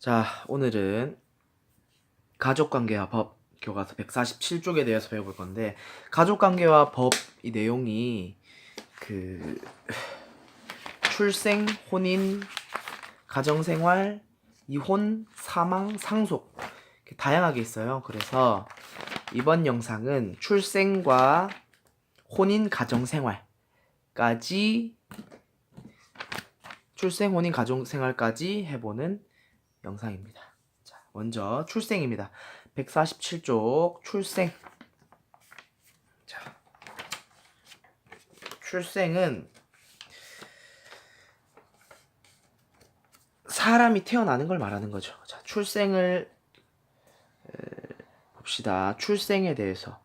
자, 오늘은 가족관계와 법 교과서 147쪽에 대해서 배워볼 건데, 가족관계와 법 이 내용이 출생, 혼인, 가정생활, 이혼, 사망, 상속 이렇게 다양하게 있어요. 그래서 이번 영상은 출생과 혼인, 가정생활까지 해보는 영상입니다. 자, 먼저 출생입니다. 147쪽 출생. 자, 출생은 사람이 태어나는 걸 말하는 거죠. 자, 출생을 봅시다. 출생에 대해서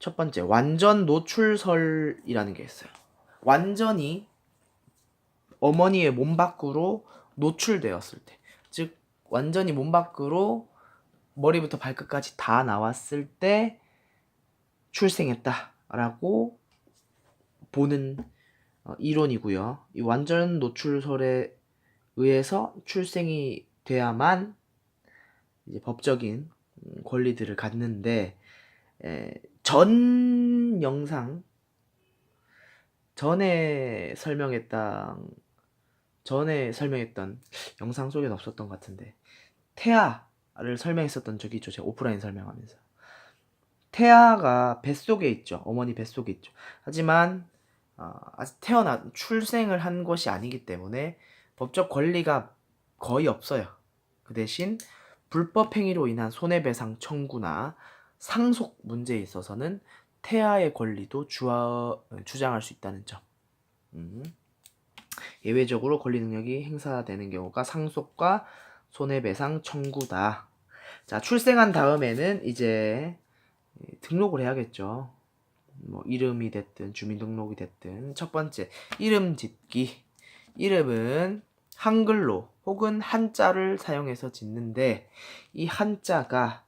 첫 번째, 완전 노출설이라는 게 있어요. 완전히 어머니의 몸 밖으로 노출되었을 때, 즉 완전히 몸 밖으로 머리부터 발끝까지 다 나왔을 때 출생했다라고 보는 이론이고요. 이 완전 노출설에 의해서 출생이 돼야만 이제 법적인 권리들을 갖는데, 전 영상 전에 설명했던 영상 속에는 없었던 것 같은데, 태아를 설명했었던 적이 있죠. 제가 오프라인 설명하면서. 태아가 뱃속에 있죠. 어머니 뱃속에 있죠. 하지만 아직 출생을 한 것이 아니기 때문에 법적 권리가 거의 없어요. 그 대신 불법 행위로 인한 손해배상 청구나 상속 문제에 있어서는 태아의 권리도 주장할 수 있다는 점. 예외적으로 권리 능력이 행사되는 경우가 상속과 손해배상 청구다. 자, 출생한 다음에는 이제 등록을 해야겠죠. 뭐 이름이 됐든 주민등록이 됐든. 첫 번째, 이름 짓기. 이름은 한글로 혹은 한자를 사용해서 짓는데, 이 한자가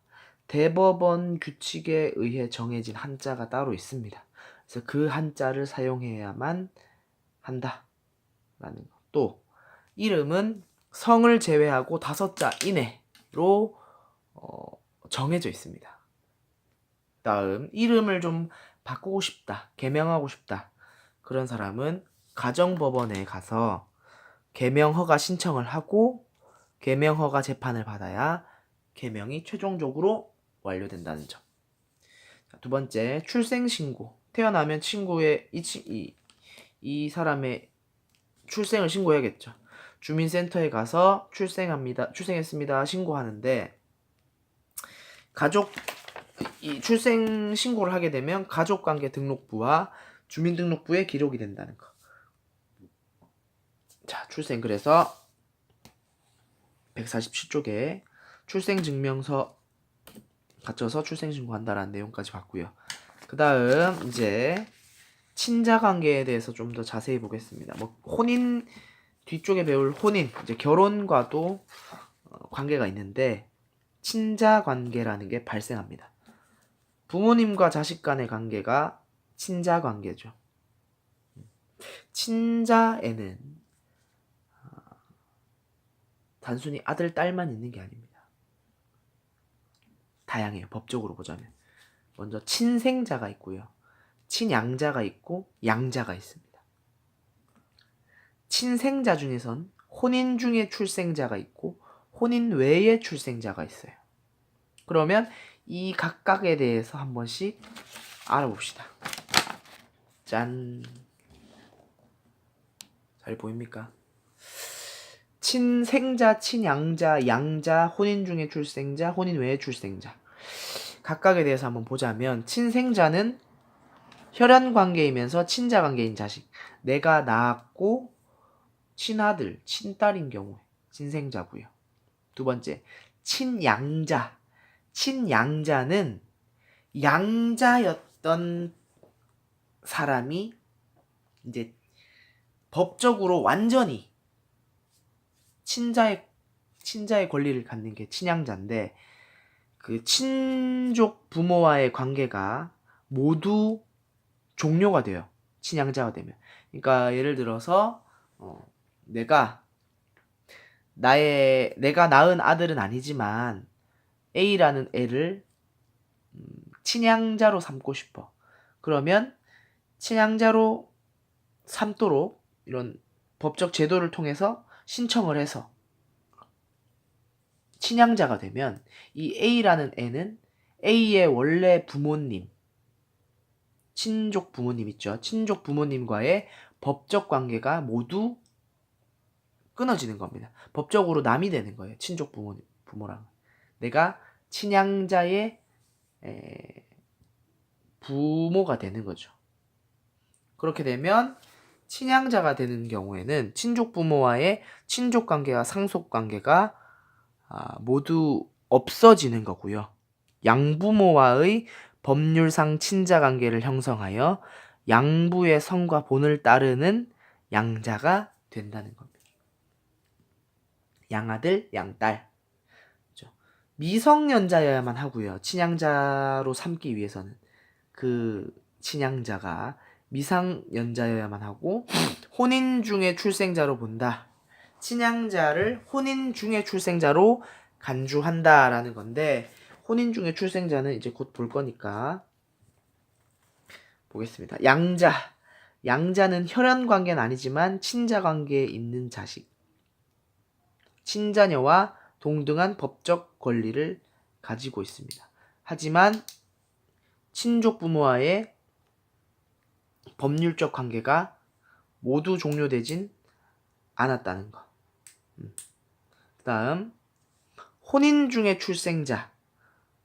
대법원 규칙에 의해 정해진 한자가 따로 있습니다. 그래서 그 한자를 사용해야만 한다라는 것. 또 이름은 성을 제외하고 5자 이내로 정해져 있습니다. 다음, 이름을 좀 바꾸고 싶다, 개명하고 싶다, 그런 사람은 가정법원에 가서 개명허가 신청을 하고 개명허가 재판을 받아야 개명이 최종적으로 완료된다는 점. 두 번째, 출생신고. 태어나면 이 사람의 출생을 신고해야겠죠. 주민센터에 가서 출생했습니다 신고하는데, 이 출생 신고를 하게 되면 가족관계 등록부와 주민등록부에 기록이 된다는 거. 자, 출생. 그래서 147쪽에 출생증명서 갖춰서 출생신고한다라는 내용까지 봤고요. 그 다음 이제 친자관계에 대해서 좀 더 자세히 보겠습니다. 뭐 혼인, 뒤쪽에 배울 혼인, 이제 결혼과도 관계가 있는데, 친자관계라는 게 발생합니다. 부모님과 자식 간의 관계가 친자관계죠. 친자에는 단순히 아들, 딸만 있는 게 아닙니다. 다양해요. 법적으로 보자면. 먼저 친생자가 있고요. 친양자가 있고 양자가 있습니다. 친생자 중에선 혼인 중에 출생자가 있고 혼인 외에 출생자가 있어요. 그러면 이 각각에 대해서 한 번씩 알아봅시다. 짠. 잘 보입니까? 친생자, 친양자, 양자, 혼인 중에 출생자, 혼인 외에 출생자. 각각에 대해서 한번 보자면, 친생자는 혈연 관계이면서 친자 관계인 자식. 내가 낳았고 친아들, 친딸인 경우에 친생자고요. 두 번째, 친양자. 친양자는 양자였던 사람이 이제 법적으로 완전히 친자의 권리를 갖는 게 친양자인데, 그 친족 부모와의 관계가 모두 종료가 돼요. 친양자가 되면. 그러니까 예를 들어서 내가 내가 낳은 아들은 아니지만 A라는 애를 친양자로 삼고 싶어. 그러면 친양자로 삼도록 이런 법적 제도를 통해서 신청을 해서 친양자가 되면 이 A라는 애는 A의 원래 부모님, 친족 부모님 있죠. 친족 부모님과의 법적 관계가 모두 끊어지는 겁니다. 법적으로 남이 되는 거예요. 친족 부모랑. 내가 친양자의 부모가 되는 거죠. 그렇게 되면 친양자가 되는 경우에는 친족 부모와의 친족 관계와 상속 관계가 모두 없어지는 거고요. 양부모와의 법률상 친자 관계를 형성하여 양부의 성과 본을 따르는 양자가 된다는 겁니다. 양아들, 양딸. 미성년자여야만 하고요. 친양자로 삼기 위해서는 그 친양자가 미성년자여야만 하고 혼인 중의 출생자로 본다. 친양자를 혼인 중의 출생자로 간주한다라는 건데 혼인 중의 출생자는 이제 곧 볼 거니까 보겠습니다. 양자는 혈연 관계는 아니지만 친자 관계에 있는 자식. 친자녀와 동등한 법적 권리를 가지고 있습니다. 하지만 친족 부모와의 법률적 관계가 모두 종료되진 않았다는 것. 그 다음 혼인 중의 출생자.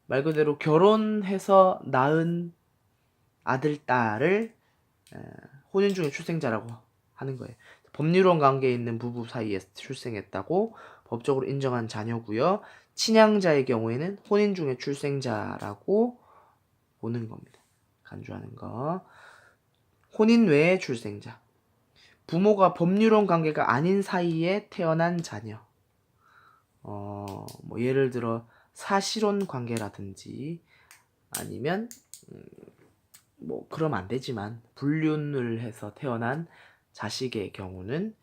말 그대로 결혼해서 낳은 아들, 딸을 혼인 중의 출생자라고 하는 거예요. 법률원 관계에 있는 부부 사이에 출생했다고 법적으로 인정한 자녀고요. 친양자의 경우에는 혼인 중의 출생자라고 보는 겁니다. 간주하는 거. 혼인 외의 출생자. 부모가 법률원 관계가 아닌 사이에 태어난 자녀. 뭐 예를 들어 사실혼 관계라든지 아니면 뭐 그러면 안 되지만 불륜을 해서 태어난 자식의 경우는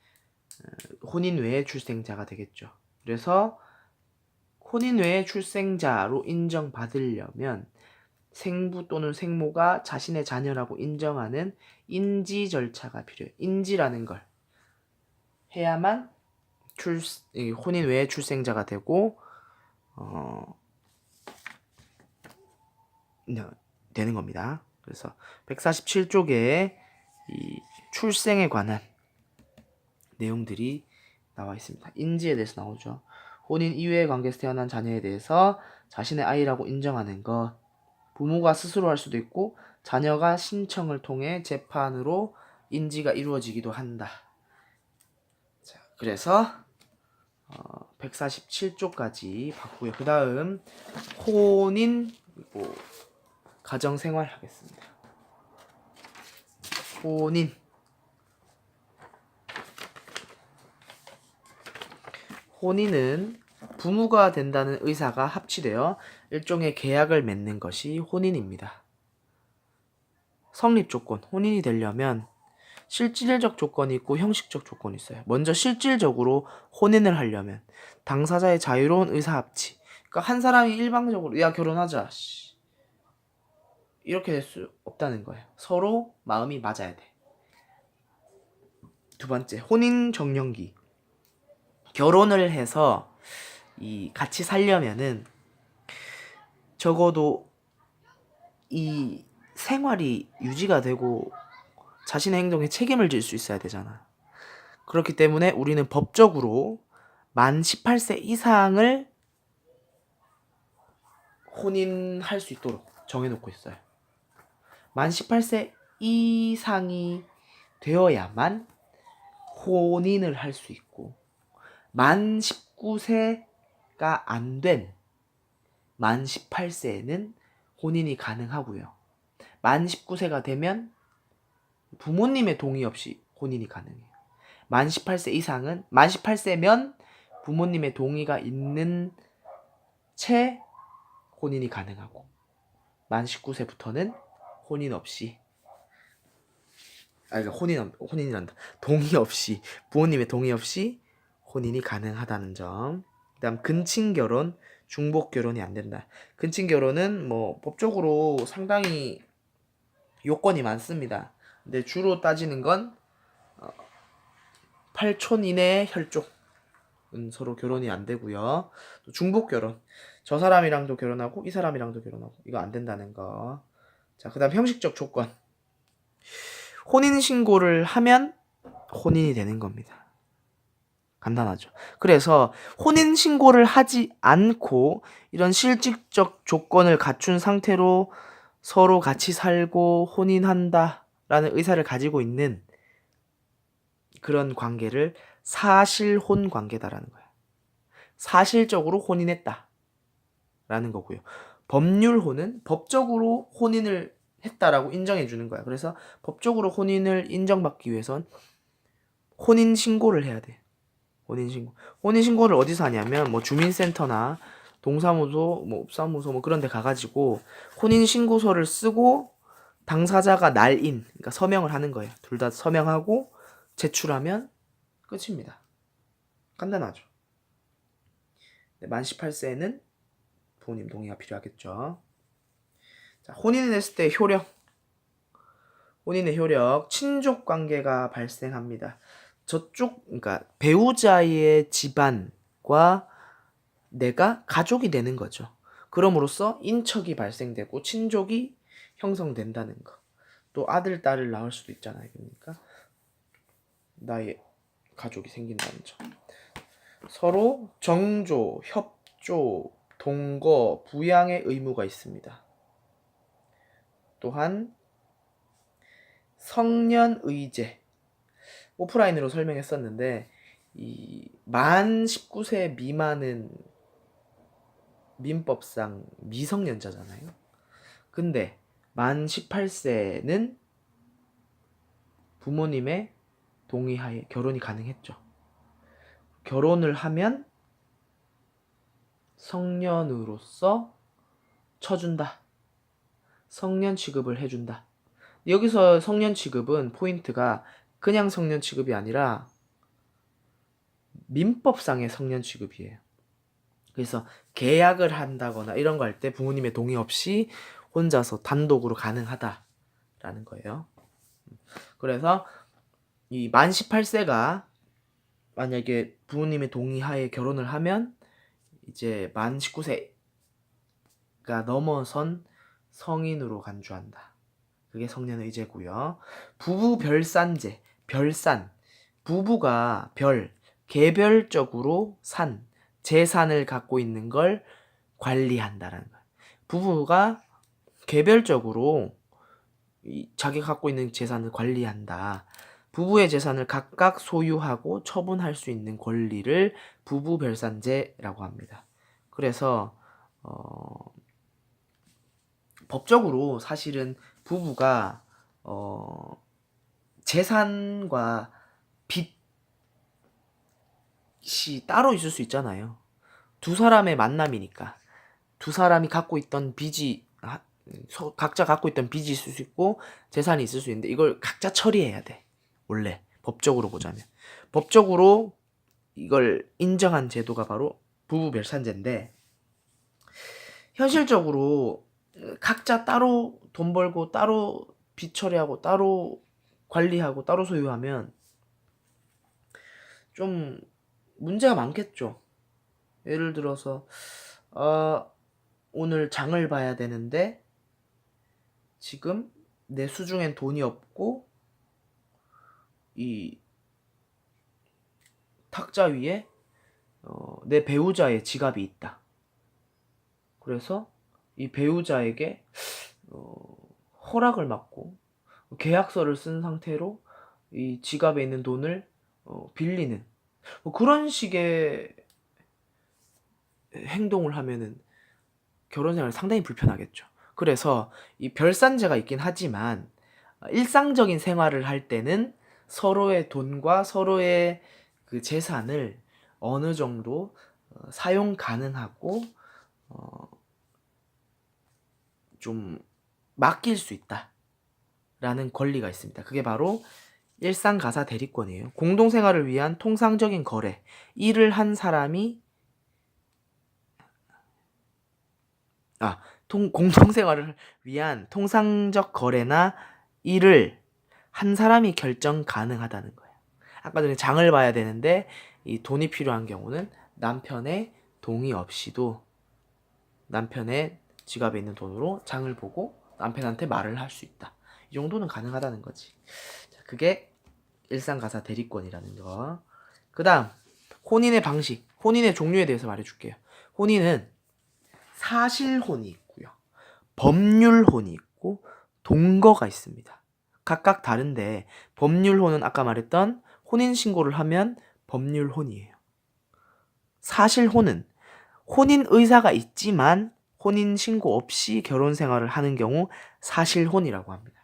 혼인 외의 출생자가 되겠죠. 그래서 혼인 외의 출생자로 인정받으려면 생부 또는 생모가 자신의 자녀라고 인정하는 인지 절차가 필요해요. 인지라는 걸 해야만 혼인 외의 출생자가 되고 되는 겁니다. 그래서 147쪽에 이 출생에 관한 내용들이 나와 있습니다. 인지에 대해서 나오죠. 혼인 이외의 관계에서 태어난 자녀에 대해서 자신의 아이라고 인정하는 것, 부모가 스스로 할 수도 있고 자녀가 신청을 통해 재판으로 인지가 이루어지기도 한다. 자, 그래서 147쪽까지 봤고요. 그 다음 혼인 그리고 가정생활 하겠습니다. 혼인은 부부가 된다는 의사가 합치되어 일종의 계약을 맺는 것이 혼인입니다. 성립 조건, 혼인이 되려면 실질적 조건이 있고 형식적 조건이 있어요. 먼저 실질적으로 혼인을 하려면 당사자의 자유로운 의사 합치. 그러니까 한 사람이 일방적으로 야 결혼하자 이렇게 될 수 없다는 거예요. 서로 마음이 맞아야 돼. 두 번째, 혼인 정년기. 결혼을 해서 같이 살려면은 적어도 이 생활이 유지가 되고 자신의 행동에 책임을 질 수 있어야 되잖아. 그렇기 때문에 우리는 법적으로 만 18세 이상을 혼인할 수 있도록 정해놓고 있어요. 만 18세 이상이 되어야만 혼인을 할 수 있고 만 19세가 안 된 만 18세에는 혼인이 가능하고요. 만 19세가 되면 부모님의 동의 없이 혼인이 가능해요. 만 18세 이상은 만 18세면 부모님의 동의가 있는 채 혼인이 가능하고 만 19세부터는 혼인 없이 그러니까 혼인이란다. 동의 없이 부모님의 동의 없이 혼인이 가능하다는 점. 그다음 근친 결혼, 중복 결혼이 안 된다. 근친 결혼은 뭐 법적으로 상당히 요건이 많습니다. 근데 주로 따지는 건 8촌 이내의 혈족은 서로 결혼이 안 되고요. 또 중복 결혼, 저 사람이랑도 결혼하고 이 사람이랑도 결혼하고 이거 안 된다는 거. 자, 그다음 형식적 조건. 혼인 신고를 하면 혼인이 되는 겁니다. 간단하죠. 그래서 혼인 신고를 하지 않고 이런 실질적 조건을 갖춘 상태로 서로 같이 살고 혼인한다라는 의사를 가지고 있는 그런 관계를 사실혼 관계다라는 거예요. 사실적으로 혼인했다라는 거고요. 법률혼은 법적으로 혼인을 했다라고 인정해 주는 거야. 그래서 법적으로 혼인을 인정받기 위해선 혼인 신고를 해야 돼. 혼인신고. 혼인신고를 어디서 하냐면, 뭐, 주민센터나 동사무소, 뭐, 업사무소, 뭐, 그런 데 가가지고, 혼인신고서를 쓰고, 당사자가 날인, 그러니까 서명을 하는 거예요. 둘 다 서명하고, 제출하면 끝입니다. 간단하죠. 네, 만 18세는 부모님 동의가 필요하겠죠. 자, 혼인을 했을 때 효력. 혼인의 효력, 친족 관계가 발생합니다. 저쪽, 그러니까 배우자의 집안과 내가 가족이 되는 거죠. 그럼으로써 인척이 발생되고 친족이 형성된다는 거. 또 아들, 딸을 낳을 수도 있잖아요. 그러니까 나의 가족이 생긴다는 점. 서로 정조, 협조, 동거, 부양의 의무가 있습니다. 또한 성년의제. 오프라인으로 설명했었는데 이 만 19세 미만은 민법상 미성년자잖아요. 근데 만 18세는 부모님의 동의하에 결혼이 가능했죠. 결혼을 하면 성년으로서 쳐준다. 성년 취급을 해준다. 여기서 성년 취급은 포인트가 그냥 성년 취급이 아니라 민법상의 성년 취급이에요. 그래서 계약을 한다거나 이런 거 할 때 부모님의 동의 없이 혼자서 단독으로 가능하다라는 거예요. 그래서 이 만 18세가 만약에 부모님의 동의하에 결혼을 하면 이제 만 19세가 넘어선 성인으로 간주한다. 그게 성년의제고요. 부부 별산제, 별산. 부부가 개별적으로 재산을 갖고 있는 걸 관리한다라는 거예요. 부부가 개별적으로 자기가 갖고 있는 재산을 관리한다. 부부의 재산을 각각 소유하고 처분할 수 있는 권리를 부부별산제라고 합니다. 그래서 법적으로 사실은 부부가 재산과 빚이 따로 있을 수 있잖아요. 두 사람의 만남이니까 두 사람이 갖고 있던 빚이 각자 갖고 있던 빚이 있을 수 있고 재산이 있을 수 있는데 이걸 각자 처리해야 돼. 원래 법적으로 보자면 법적으로 이걸 인정한 제도가 바로 부부별산제인데 현실적으로 각자 따로 돈 벌고 따로 빚 처리하고 따로 관리하고 따로 소유하면 좀 문제가 많겠죠. 예를 들어서 오늘 장을 봐야 되는데 지금 내 수중엔 돈이 없고 이 탁자 위에 내 배우자의 지갑이 있다. 그래서 이 배우자에게 허락을 받고 계약서를 쓴 상태로 이 지갑에 있는 돈을 빌리는 뭐 그런 식의 행동을 하면은 결혼 생활이 상당히 불편하겠죠. 그래서 이 별산제가 있긴 하지만 일상적인 생활을 할 때는 서로의 돈과 서로의 그 재산을 어느 정도 사용 가능하고 좀 맡길 수 있다라는 권리가 있습니다. 그게 바로 일상가사 대리권이에요. 공동생활을 위한 통상적인 거래. 일을 한 사람이 공동생활을 위한 통상적 거래나 일을 한 사람이 결정 가능하다는 거예요. 아까 전에 장을 봐야 되는데 이 돈이 필요한 경우는 남편의 동의 없이도 남편의 지갑에 있는 돈으로 장을 보고 남편한테 말을 할 수 있다. 이 정도는 가능하다는 거지. 자, 그게 일상가사 대리권이라는 거. 그 다음 혼인의 방식, 혼인의 종류에 대해서 말해줄게요. 혼인은 사실혼이 있고요. 법률혼이 있고 동거가 있습니다. 각각 다른데 법률혼은 아까 말했던 혼인신고를 하면 법률혼이에요. 사실혼은 혼인 의사가 있지만 혼인신고 없이 결혼생활을 하는 경우 사실혼이라고 합니다.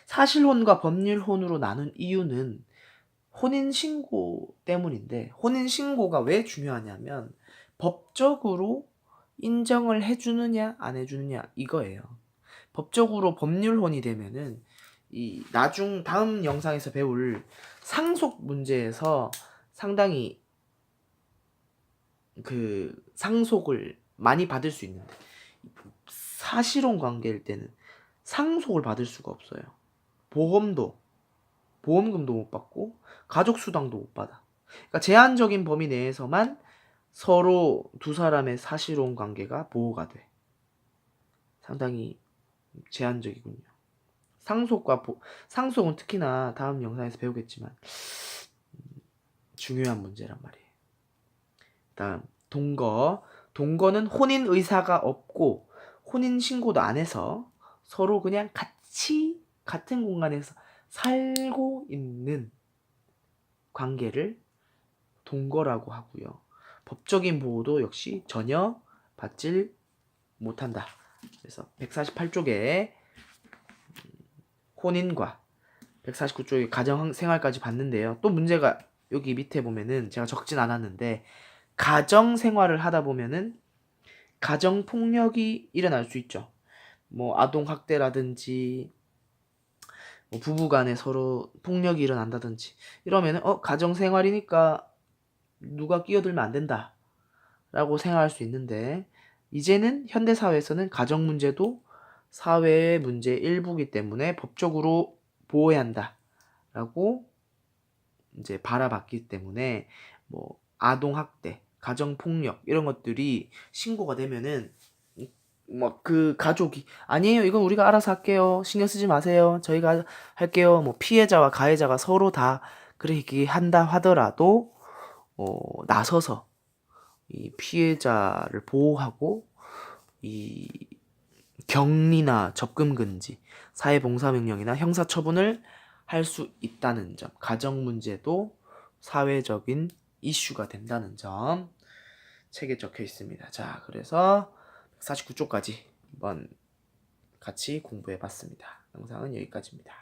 사실혼과 법률혼으로 나눈 이유는 혼인신고 때문인데, 혼인신고가 왜 중요하냐면 법적으로 인정을 해주느냐 안 해주느냐 이거예요. 법적으로 법률혼이 되면은 이 다음 영상에서 배울 상속 문제에서 상당히 그 상속을 많이 받을 수 있는데, 사실혼 관계일 때는 상속을 받을 수가 없어요. 보험금도 못 받고 가족수당도 못 받아. 그러니까 제한적인 범위 내에서만 서로 두 사람의 사실혼 관계가 보호가 돼. 상당히 제한적이군요. 상속은 특히나 다음 영상에서 배우겠지만 중요한 문제란 말이에요. 다음 동거는 혼인 의사가 없고 혼인 신고도 안 해서 서로 그냥 같이 같은 공간에서 살고 있는 관계를 동거라고 하고요. 법적인 보호도 역시 전혀 받질 못한다. 그래서 148쪽에 혼인과 149쪽에 가정생활까지 봤는데요. 또 문제가 여기 밑에 보면은 제가 적진 않았는데, 가정생활을 하다 보면은 가정폭력이 일어날 수 있죠. 뭐 아동학대라든지 뭐 부부간에 서로 폭력이 일어난다든지 이러면은 가정생활이니까 누가 끼어들면 안 된다 라고 생각할 수 있는데, 이제는 현대사회에서는 가정문제도 사회의 문제의 일부이기 때문에 법적으로 보호해야 한다 라고 이제 바라봤기 때문에 뭐 아동학대, 가정폭력 이런 것들이 신고가 되면은 뭐 그 가족이 아니에요, 이건 우리가 알아서 할게요, 신경 쓰지 마세요, 저희가 할게요, 뭐 피해자와 가해자가 서로 다 그렇게 한다 하더라도 나서서 이 피해자를 보호하고 이 격리나 접근 금지, 사회봉사명령이나 형사처분을 할 수 있다는 점, 가정 문제도 사회적인 이슈가 된다는 점 책에 적혀 있습니다. 자, 그래서 49쪽까지 한번 같이 공부해 봤습니다. 영상은 여기까지입니다.